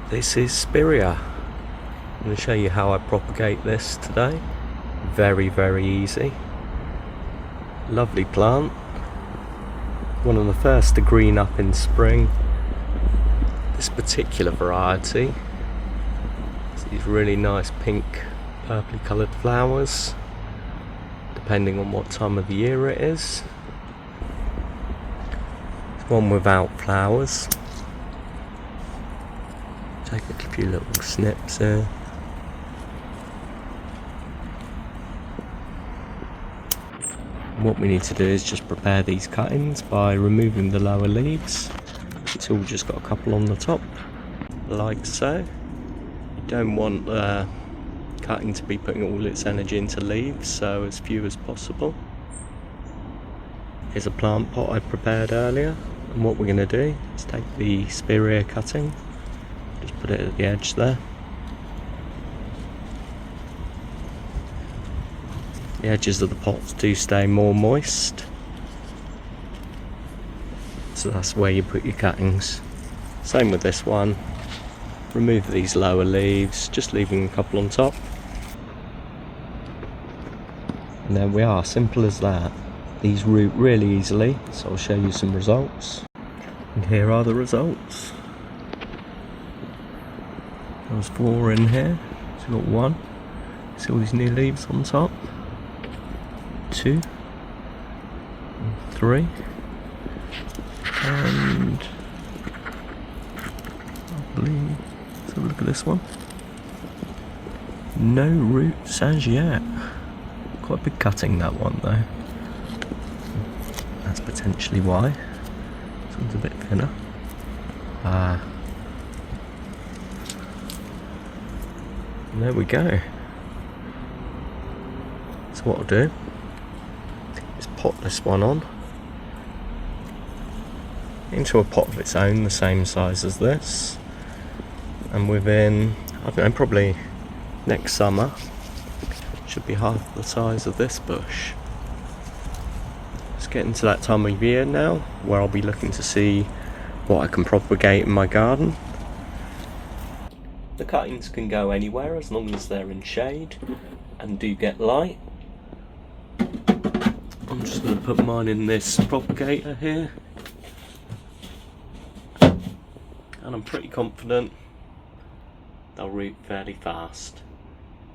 This is Spirea. I'm going to show you how I propagate this today. Very easy. Lovely plant. One of the first to green up in spring. This particular variety. It's these really nice pink, purpley coloured flowers, depending on what time of the year it is. There's one without flowers. Take a few little snips here. And what we need to do is just prepare these cuttings by removing the lower leaves. It's all just got a couple on the top, like so. You don't want the cutting to be putting all its energy into leaves, so as few as possible. Here's a plant pot I prepared earlier, and what we're going to do is take the Spirea cutting, just put it at the edge there. The edges of the pots do stay more moist, so that's where you put your cuttings. Same with this one. Remove these lower leaves, just leaving a couple on top. And there we are, simple as that. These root really easily, so I'll show you some results. And here are the results. There's 4 in here, so we've got 1. See all these new leaves on top? 2, 3, and I believe, let's have a look at this one. No roots as yet. Quite a big cutting, that one though. That's potentially why. This one's a bit thinner. And there we go. So what I'll do is pot this one on into a pot of its own, the same size as this, and within, I don't know, probably next summer, should be half the size of this bush. It's getting to that time of year now where I'll be looking to see what I can propagate in my garden. The cuttings can go anywhere as long as they're in shade and do get light. I'm just going to put mine in this propagator here, and I'm pretty confident they'll root fairly fast.